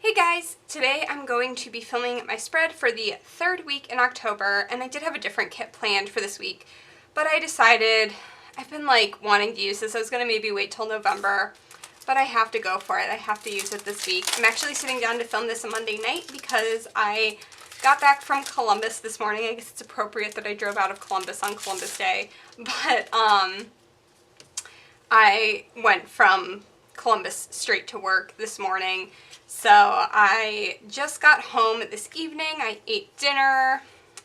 Hey guys! Today I'm going to be filming my spread for the third week in October, and I did have a different kit planned for this week, but I decided I've been wanting to use this. I was going to maybe wait till November, but I have to go for it. I have to use it this week. I'm actually sitting down to film this on Monday night because I got back from Columbus this morning. I guess it's appropriate that I drove out of Columbus on Columbus Day, but I went from Columbus straight to work this morning. So I just got home this evening. I ate dinner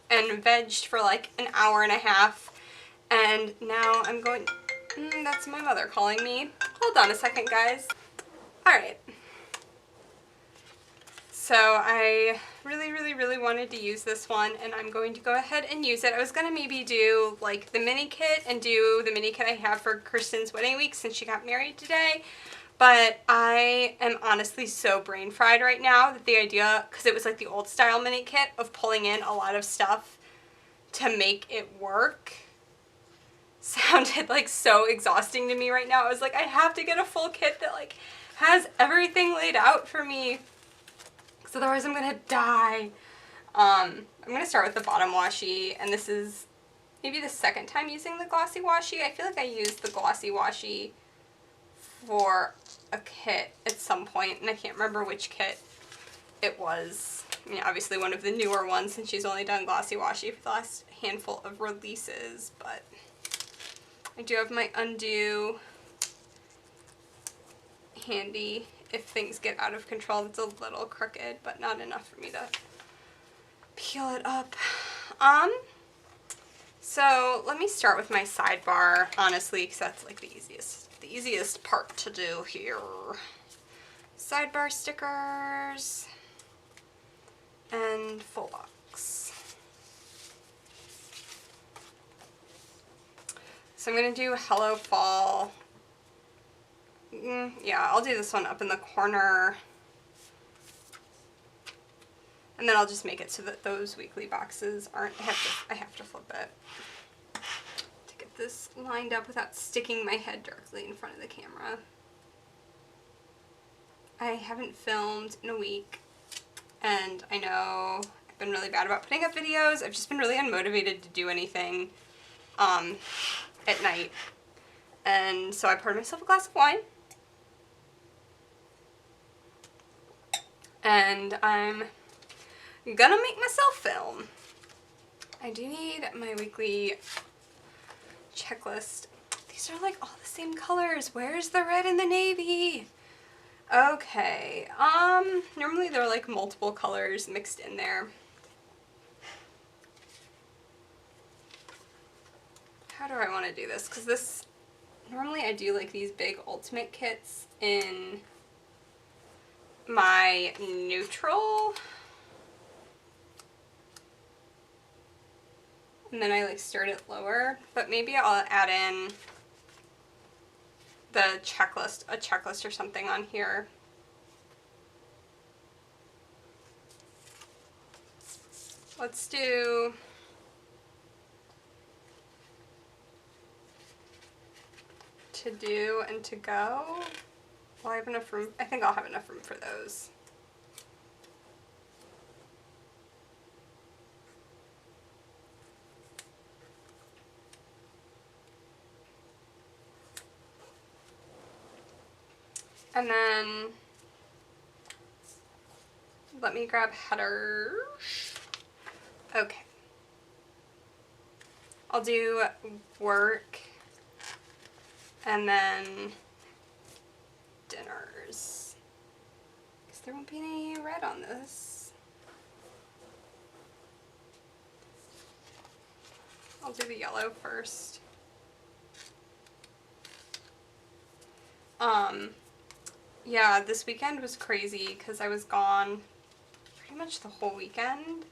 and vegged for like an hour and a half, and now I'm going, that's my mother calling me. Hold on a second, guys. Alright. So I really wanted to use this one, and I'm going to go ahead and use it. I was going to maybe do like the mini kit and do the mini kit I have for Kristen's wedding week since she got married today. But I am honestly so brain fried right now that the idea, because it was like the old style mini kit of pulling in a lot of stuff to make it work, sounded like so exhausting to me right now. I was like, I have to get a full kit that like has everything laid out for me, because otherwise I'm gonna die. I'm gonna start with the bottom washi, and this is maybe the second time using the glossy washi. I feel like I used the glossy washi for a kit at some point, and I can't remember which kit it was. I mean, obviously one of the newer ones, since she's only done glossy washi for the last handful of releases, but I do have my undo handy if things get out of control. It's a little crooked, but not enough for me to peel it up. So let me start with my sidebar, honestly, because that's like the easiest part to do here. Sidebar stickers and full box. So I'm going to do Hello Fall. Yeah, I'll do this one up in the corner. And then I'll just make it so that those weekly boxes aren't, I have to flip it to get this lined up without sticking my head directly in front of the camera. I haven't filmed in a week, and I know I've been really bad about putting up videos. I've just been really unmotivated to do anything at night. And so I poured myself a glass of wine. And I'm gonna make myself film. I do need my weekly checklist. These are like all the same colors. Where's the red and the navy? Okay, normally they're like multiple colors mixed in there. How do I want to do this? Because this, normally I do like these big ultimate kits in my neutral, and then I like start it lower, but maybe I'll add in the checklist, a checklist or something on here. Let's do to do and to go. Will I have enough room? I think I'll have enough room for those. And then let me grab headers. Okay. I'll do work and then dinners, because there won't be any red on this. I'll do the yellow first. Yeah, this weekend was crazy because I was gone pretty much the whole weekend,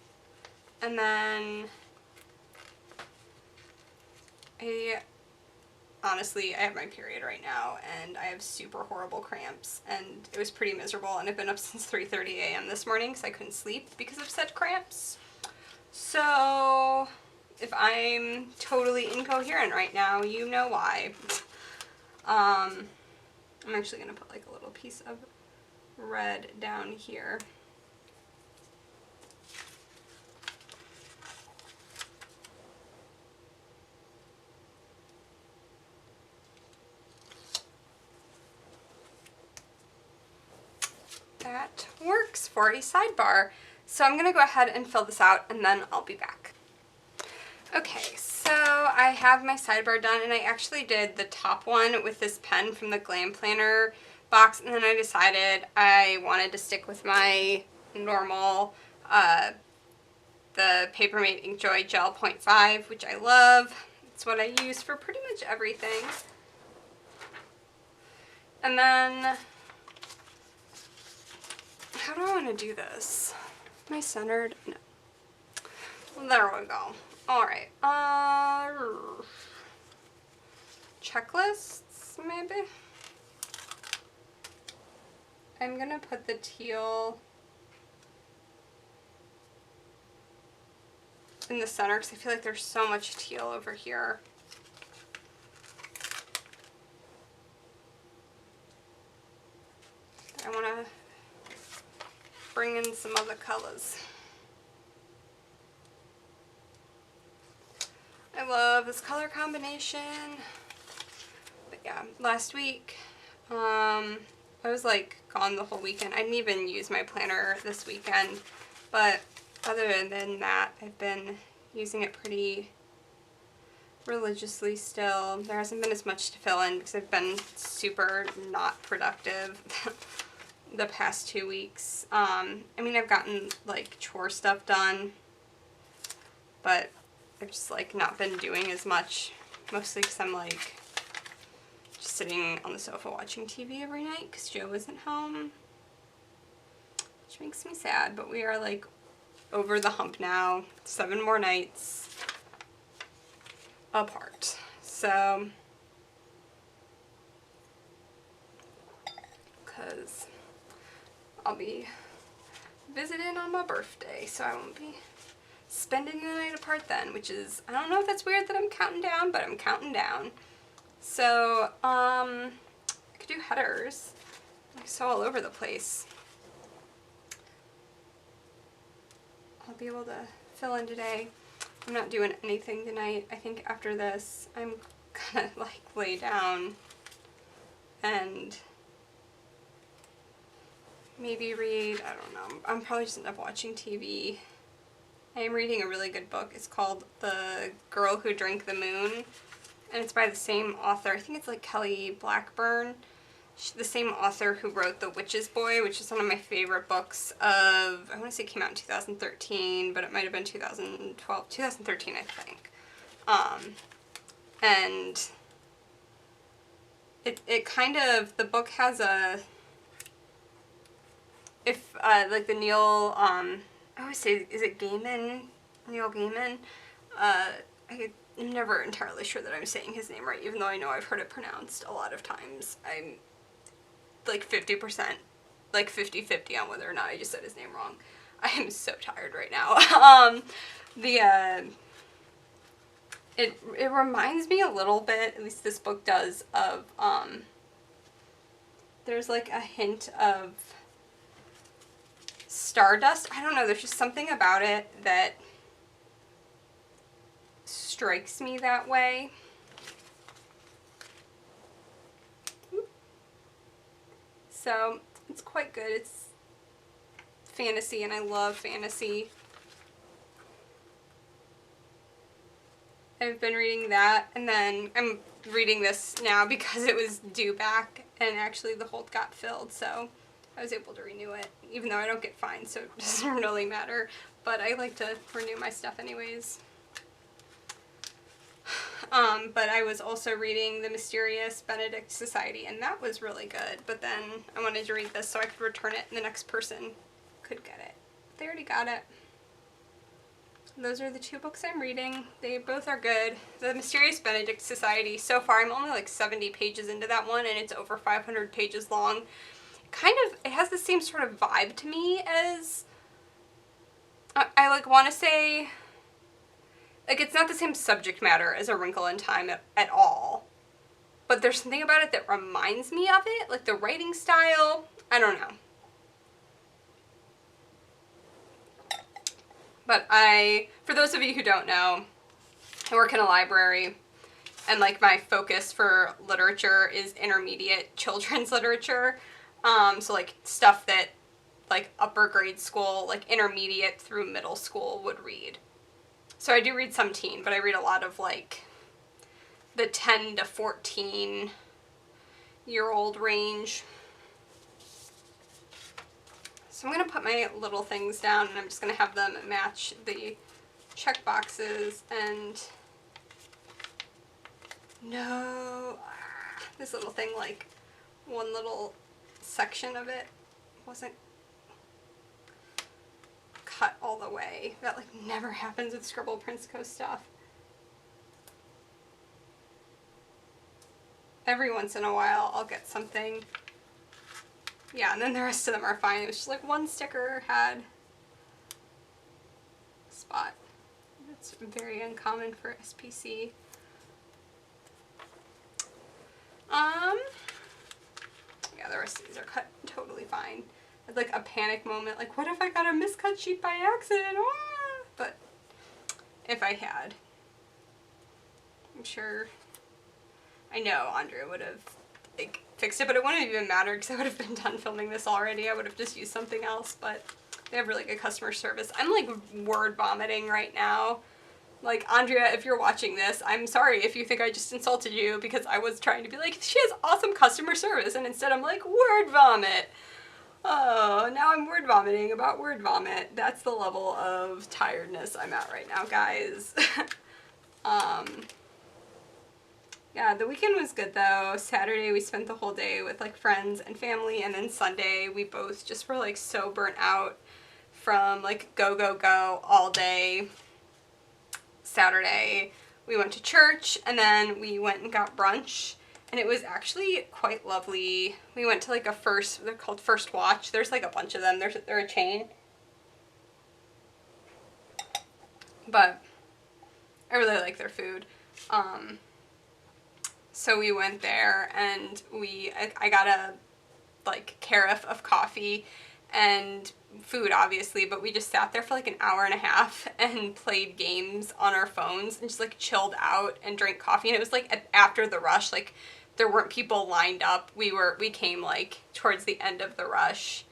and then honestly, I have my period right now, and I have super horrible cramps, and it was pretty miserable, and I've been up since 3:30 a.m. this morning because I couldn't sleep because of said cramps. So if I'm totally incoherent right now, you know why. I'm actually going to put like a little piece of red down here. That works for a sidebar. So I'm gonna go ahead and fill this out and then I'll be back. Okay, so I have my sidebar done, and I actually did the top one with this pen from the Glam Planner box, and then I decided I wanted to stick with my normal, the Papermate Inkjoy Gel 0.5, which I love. It's what I use for pretty much everything. And then, how do I want to do this? Am I centered? No. There we go. Alright. Checklists, maybe? I'm gonna put the teal in the center because I feel like there's so much teal over here. I want to bring in some other colors. I love this color combination. But yeah, last week, I was like gone the whole weekend. I didn't even use my planner this weekend, but other than that, I've been using it pretty religiously still. There hasn't been as much to fill in because I've been super not productive the past 2 weeks. I mean, I've gotten like chore stuff done, but I've just like not been doing as much, mostly because I'm like just sitting on the sofa watching TV every night because Joe isn't home, which makes me sad, but we are like over the hump now. 7 more nights apart. So, because I'll be visiting on my birthday, so I won't be spending the night apart then, which is, I don't know if that's weird that I'm counting down, but I'm counting down. So, I could do headers. I'm so all over the place. I'll be able to fill in today. I'm not doing anything tonight. I think after this, I'm gonna like lay down and maybe read, I don't know. I'm probably just end up watching TV. I am reading a really good book. It's called The Girl Who Drank the Moon, and it's by the same author. I think it's like Kelly Blackburn. She's the same author who wrote The Witch's Boy, which is one of my favorite books of, I want to say it came out in 2013, but it might have been 2012, 2013 I think. And it kind of, the book has a, if, like the Neil, I always say, is it Gaiman? Neil Gaiman? I'm never entirely sure that I'm saying his name right, even though I know I've heard it pronounced a lot of times. I'm like 50%, like 50-50 on whether or not I just said his name wrong. I am so tired right now. It reminds me a little bit, at least this book does, of, there's like a hint of Stardust. I don't know, there's just something about it that strikes me that way. So it's quite good. It's fantasy and I love fantasy. I've been reading that, and then I'm reading this now because it was due back and actually the hold got filled, so I was able to renew it, even though I don't get fined, so it doesn't really matter, but I like to renew my stuff anyways. But I was also reading The Mysterious Benedict Society, and that was really good, but then I wanted to read this so I could return it and the next person could get it. They already got it. Those are the 2 books I'm reading. They both are good. The Mysterious Benedict Society, so far I'm only like 70 pages into that one, and it's over 500 pages long. It has the same sort of vibe to me as, I like want to say, like it's not the same subject matter as A Wrinkle in Time at all, but there's something about it that reminds me of it, like the writing style, I don't know. But for those of you who don't know, I work in a library, and like my focus for literature is intermediate children's literature. So like stuff that like upper grade school, like intermediate through middle school would read. So I do read some teen, but I read a lot of like the 10 to 14-year-old range. So I'm going to put my little things down, and I'm just going to have them match the check boxes. And no, this little thing, like one little section of it wasn't cut all the way. That like never happens with Scribble Prince Co. stuff. Every once in a while I'll get something. Yeah, and then the rest of them are fine. It was just like one sticker had a spot. That's very uncommon for SPC. Yeah, the rest of these are cut totally fine. I had like a panic moment, like what if I got a miscut sheet by accident? Ah! But if I had, I'm sure, I know Andrea would have like fixed it, but it wouldn't have even mattered because I would have been done filming this already. I would have just used something else, but they have really good customer service. I'm like word vomiting right now. Like, Andrea, if you're watching this, I'm sorry if you think I just insulted you, because I was trying to be like, she has awesome customer service, and instead I'm like, word vomit. Oh, now I'm word vomiting about word vomit. That's the level of tiredness I'm at right now, guys. Yeah, the weekend was good though. Saturday we spent the whole day with like friends and family, and then Sunday we both just were like so burnt out from like go, go, go all day. Saturday we went to church, and then we went and got brunch, and it was actually quite lovely. We went to like they're called First Watch. There's like a bunch of them. They're a chain. But I really like their food. So we went there, and I got a like carafe of coffee and food, obviously, but we just sat there for like an hour and a half and played games on our phones and just like chilled out and drank coffee. And it was like after the rush, like there weren't people lined up. We came like towards the end of the rush.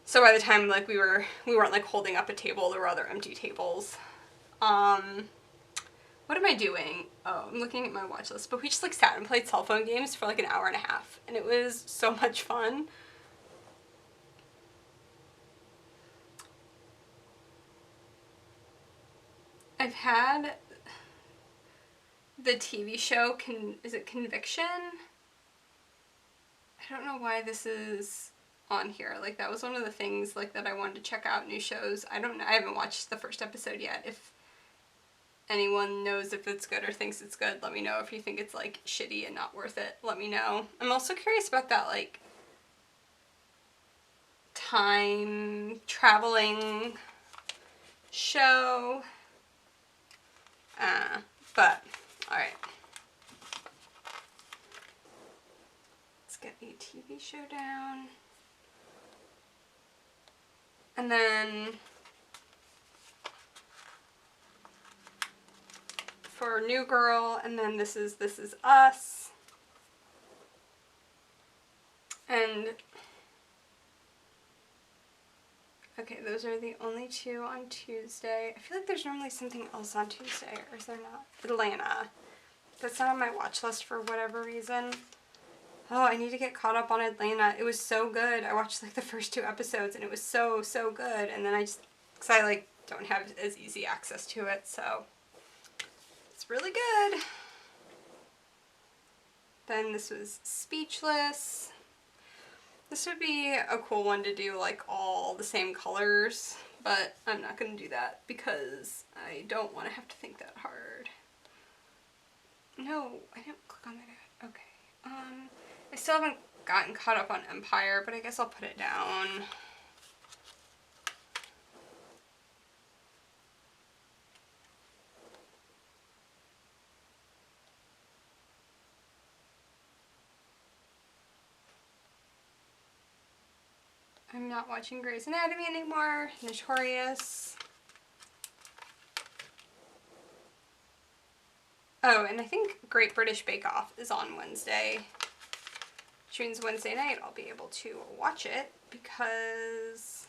So by the time like we weren't like holding up a table, there were other empty tables. What am I doing? Oh, I'm looking at my watch list, but we just like sat and played cell phone games for like an hour and a half, and it was so much fun. I've had the TV show, is it Conviction? I don't know why this is on here. Like, that was one of the things like that I wanted to check out, new shows. I don't know. I haven't watched the first episode yet. If anyone knows if it's good or thinks it's good, let me know. If you think it's like shitty and not worth it, let me know. I'm also curious about that like time traveling show. But alright. Let's get a TV show down. And then for New Girl, and then This Is Us. And okay, those are the only two on Tuesday. I feel like there's normally something else on Tuesday, or is there not? Atlanta. That's not on my watch list for whatever reason. Oh, I need to get caught up on Atlanta. It was so good. I watched like the first 2 episodes, and it was so, so good. And then because I like don't have as easy access to it, so it's really good. Then this was Speechless. This would be a cool one to do like all the same colors, but I'm not going to do that because I don't want to have to think that hard. No, I didn't click on that. Okay. I still haven't gotten caught up on Empire, but I guess I'll put it down. I'm not watching Grey's Anatomy anymore. Notorious. Oh, and I think Great British Bake Off is on Wednesday. Which means Wednesday night I'll be able to watch it because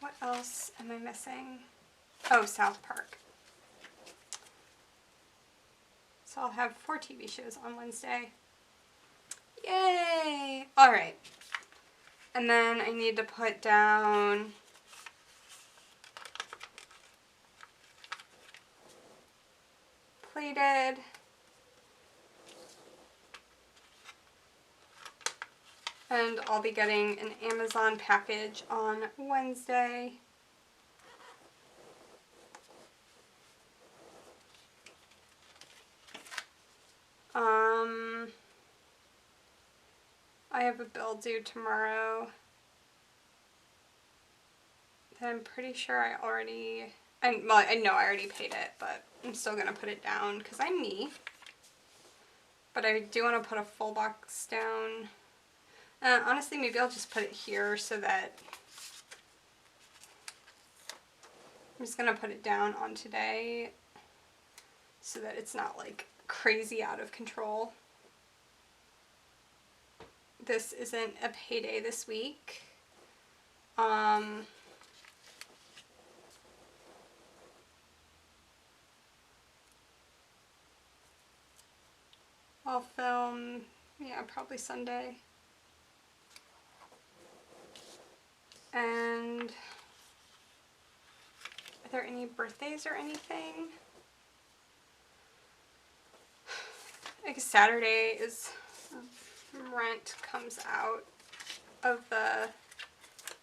what else am I missing? Oh, South Park. So I'll have 4 TV shows on Wednesday. Yay! Alright. And then I need to put down plated. And I'll be getting an Amazon package on Wednesday. I have a bill due tomorrow that I'm pretty sure I know I already paid it, but I'm still gonna put it down because I'm me. But I do want to put a full box down. Honestly, maybe I'll just put it here so that I'm just gonna put it down on today so that it's not like crazy out of control. This isn't a payday this week. I'll film, yeah, probably Sunday. And are there any birthdays or anything? I guess Saturday is rent comes out of the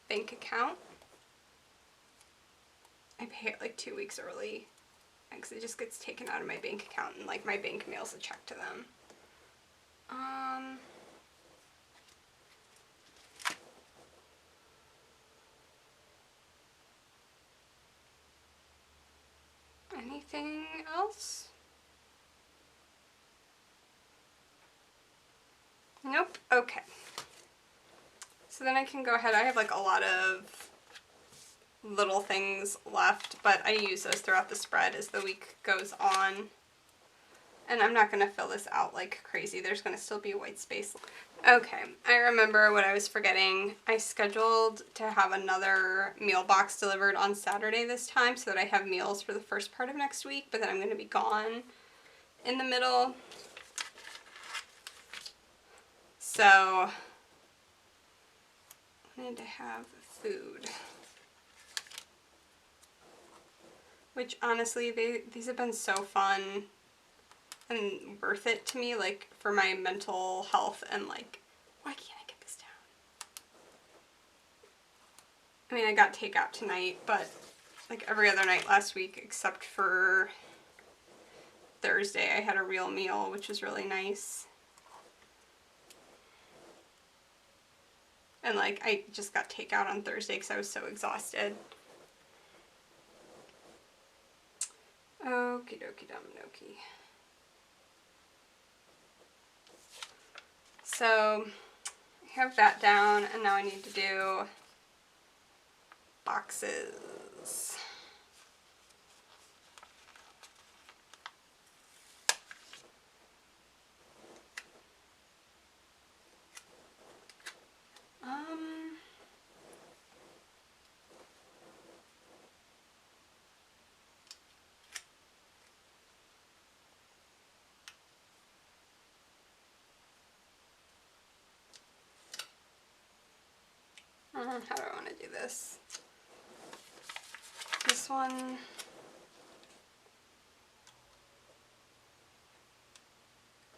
bank account. I pay it like 2 weeks early because it just gets taken out of my bank account and like my bank mails a check to them. Anything else? Nope. Okay. So then I can go ahead. I have like a lot of little things left, but I use those throughout the spread as the week goes on. And I'm not going to fill this out like crazy. There's going to still be a white space. Okay, I remember what I was forgetting. I scheduled to have another meal box delivered on Saturday this time so that I have meals for the first part of next week, but then I'm going to be gone in the middle. So I wanted to have food. Which honestly, these have been so fun and worth it to me, like for my mental health, and like, why can't I get this down? I mean, I got takeout tonight, but like every other night last week except for Thursday, I had a real meal, which was really nice. And like, I just got takeout on Thursday because I was so exhausted. Okie dokie dum dokie. So I have that down, and now I need to do boxes. How do I want to do this? This one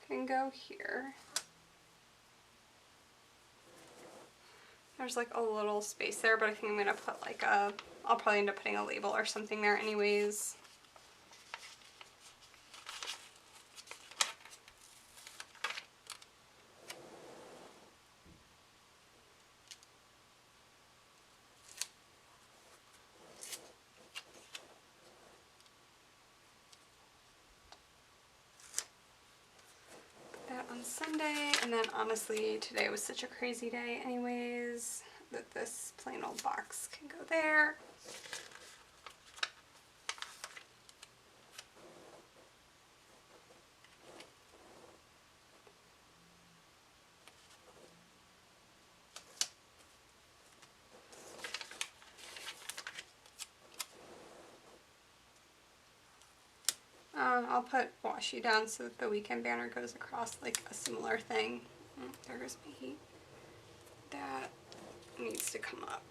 can go here. There's like a little space there, but I think I'm going to put like I'll probably end up putting a label or something there anyways. On Sunday, and then honestly today was such a crazy day anyways. that this plain old box can go there. I'll put washi down so that the weekend banner goes across like a similar thing. There goes my heat. That needs to come up.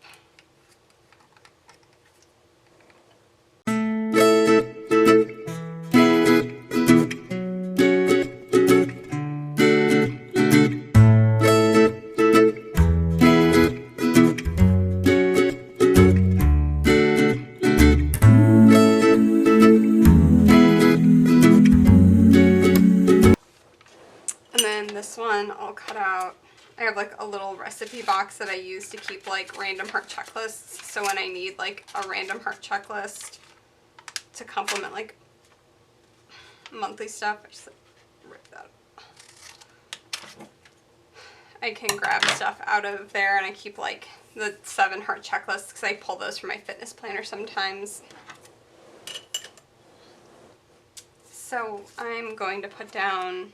This one I'll cut out. I have like a little recipe box that I use to keep like random heart checklists. So when I need like a random heart checklist to complement like monthly stuff, I just like, rip that up. I can grab stuff out of there, and I keep like the 7 heart checklists because I pull those from my fitness planner sometimes. So I'm going to put down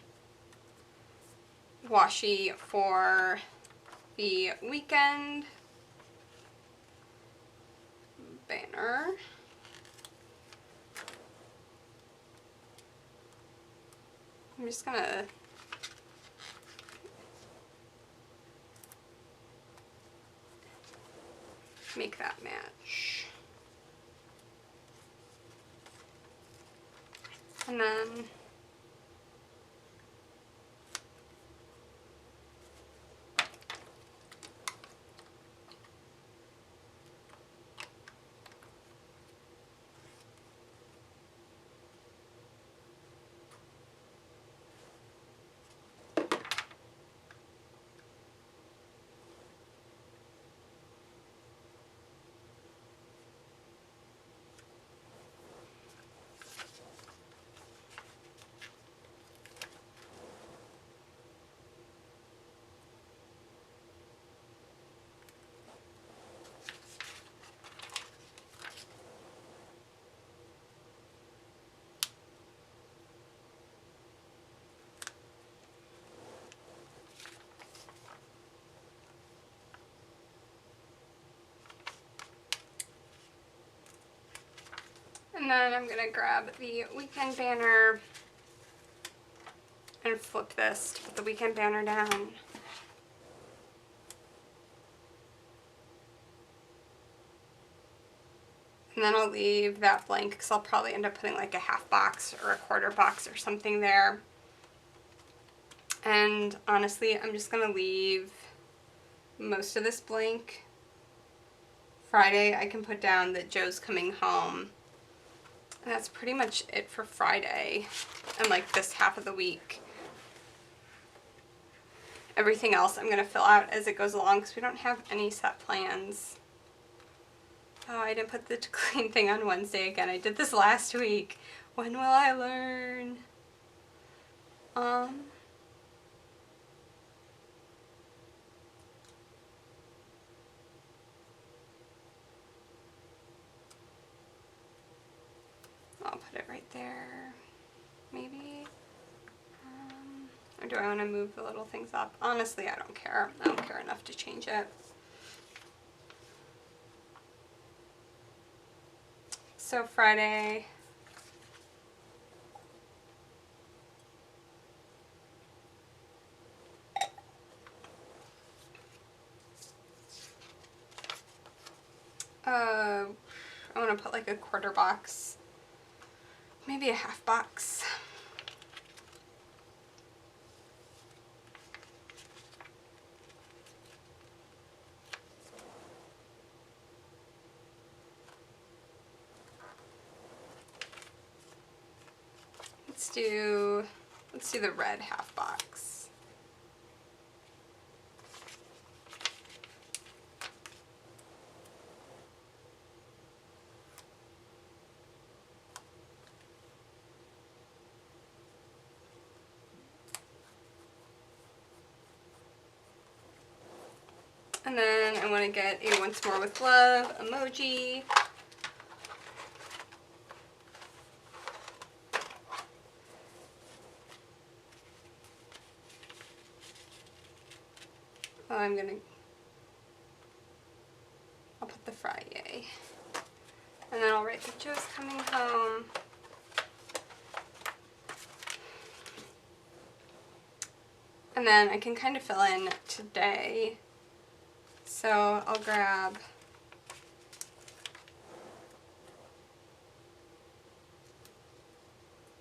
washi for the weekend banner. I'm just gonna make that match. And then I'm gonna grab the weekend banner and flip this to put the weekend banner down. And then I'll leave that blank because I'll probably end up putting like a half box or a quarter box or something there. And honestly, I'm just gonna leave most of this blank. Friday, I can put down that Joe's coming home. And that's pretty much it for Friday and like this half of the week. Everything else I'm going to fill out as it goes along because we don't have any set plans. Oh, I didn't put the to clean thing on Wednesday again. I did this last week. When will I learn? I'll put it right there, maybe. Or do I want to move the little things up? Honestly, I don't care. I don't care enough to change it. So Friday, I want to put like a quarter box, maybe a half box. Let's do the red half box. And then I want to get a Once More with Love emoji. Oh, I'll put the Friday. And then I'll write that Joe's coming home. And then I can kind of fill in today. So I'll grab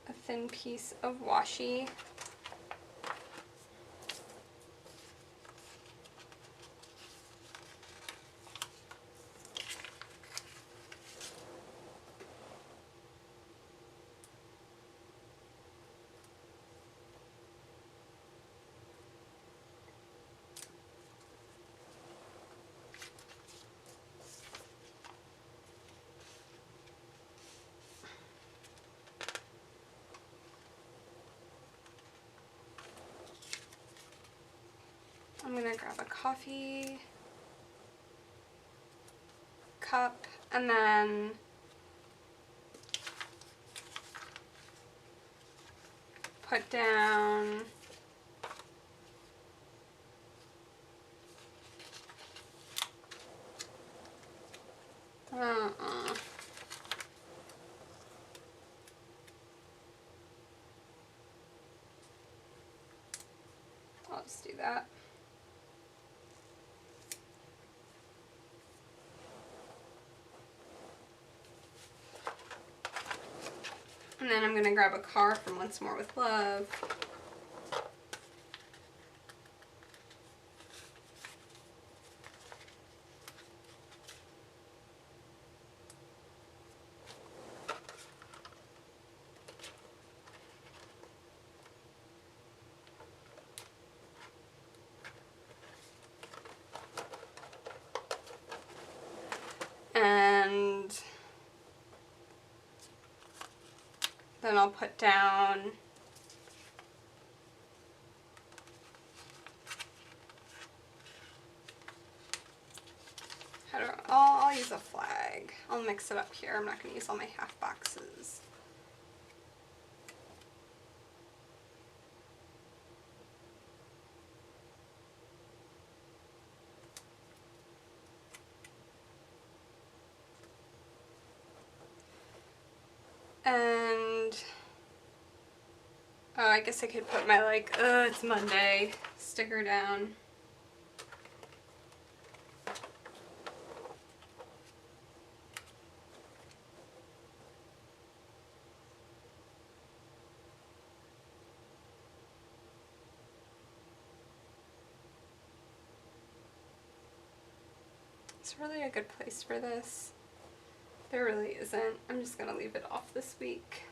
a thin piece of washi. I'm gonna grab a coffee cup and then put down I'll just do that. And then I'm going to grab a car from Once More with Love. And then I'll put down I'll use a flag. I'll mix it up here. I'm not going to use all my half boxes. And oh, I guess I could put my like, it's Monday sticker down. It's really a good place for this. There really isn't. I'm just going to leave it off this week.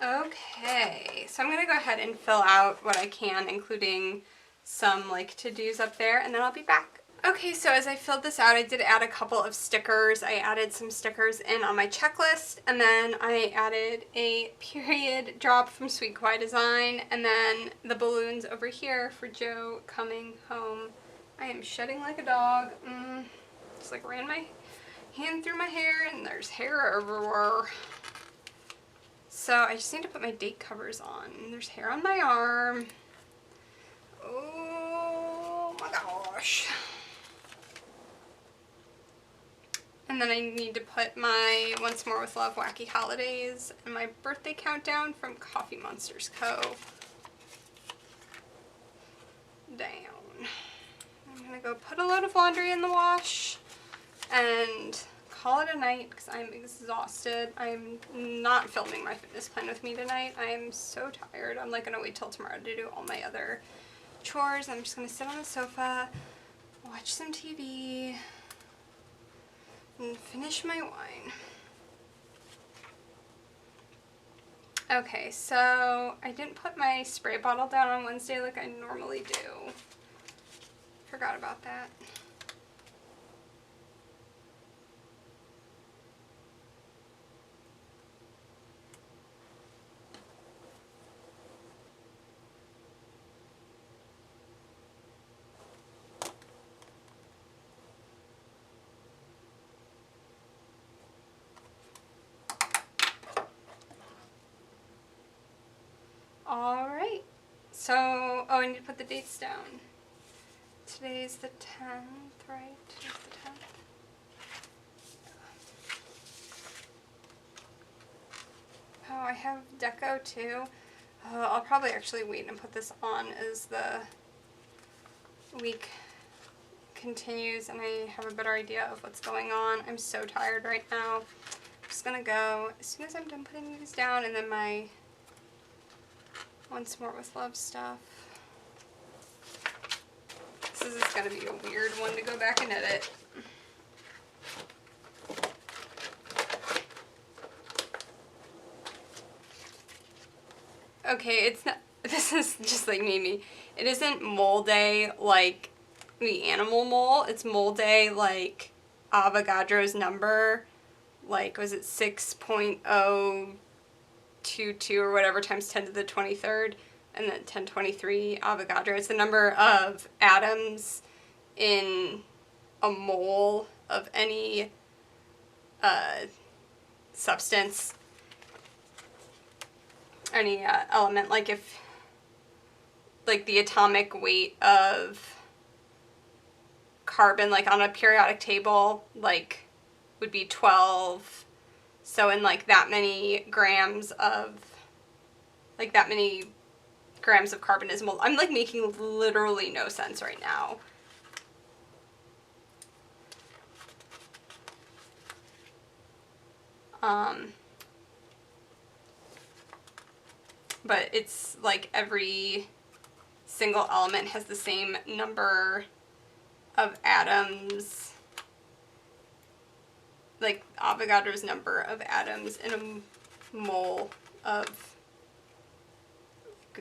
Okay, so I'm going to go ahead and fill out what I can, including some like to-dos up there, and then I'll be back. Okay, so as I filled this out, I did add a couple of stickers. I added some stickers in on my checklist, and then I added a period drop from Sweet Kawaii Design, and then the balloons over here for Joe coming home. I am shedding like a dog. Just like ran my hand through my hair, and there's hair everywhere. So I just need to put my date covers on. There's hair on my arm. Oh my gosh. And then I need to put my Once More with Love Wacky Holidays and my birthday countdown from Coffee Monsters Co. down. I'm gonna go put a load of laundry in the wash and call it a night because I'm exhausted. I'm not filming my fitness plan with me tonight. I am so tired. I'm like gonna wait till tomorrow to do all my other chores. I'm just gonna sit on the sofa, watch some TV, and finish my wine. Okay, so I didn't put my spray bottle down on Wednesday like I normally do. Forgot about that. Alright, so, oh, I need to put the dates down. Today's the 10th, right? Today's the 10th. Oh, I have deco too. I'll probably actually wait and put this on as the week continues and I have a better idea of what's going on. I'm so tired right now. I'm just gonna go as soon as I'm done putting these down, and then my Once More with Love stuff. This is gonna be a weird one to go back and edit. Okay, it's not, this is just like Mimi. It isn't mole day like the animal mole. It's mole day like Avogadro's number. Like, was it 6.022 or whatever times 10 to the 23rd? And then 1023 Avogadro. It's the number of atoms in a mole of any substance. Any element, like if, like the atomic weight of carbon, like on a periodic table, like would be 12. So in like that many grams of, like that many grams of carbon is mole. I'm like making literally no sense right now. But it's like every single element has the same number of atoms, like Avogadro's number of atoms in a mole of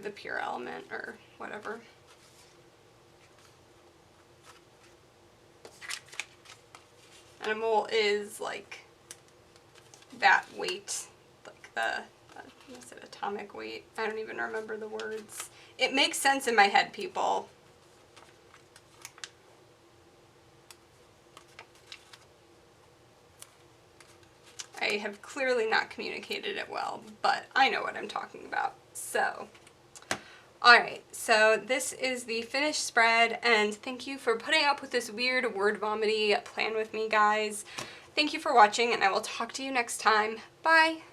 the pure element or whatever. And a mole is like that weight, like the what's it, atomic weight? I don't even remember the words. It makes sense in my head, people. I have clearly not communicated it well, but I know what I'm talking about. So, alright, so this is the finished spread, and thank you for putting up with this weird word vomity plan with me, guys. Thank you for watching, and I will talk to you next time. Bye!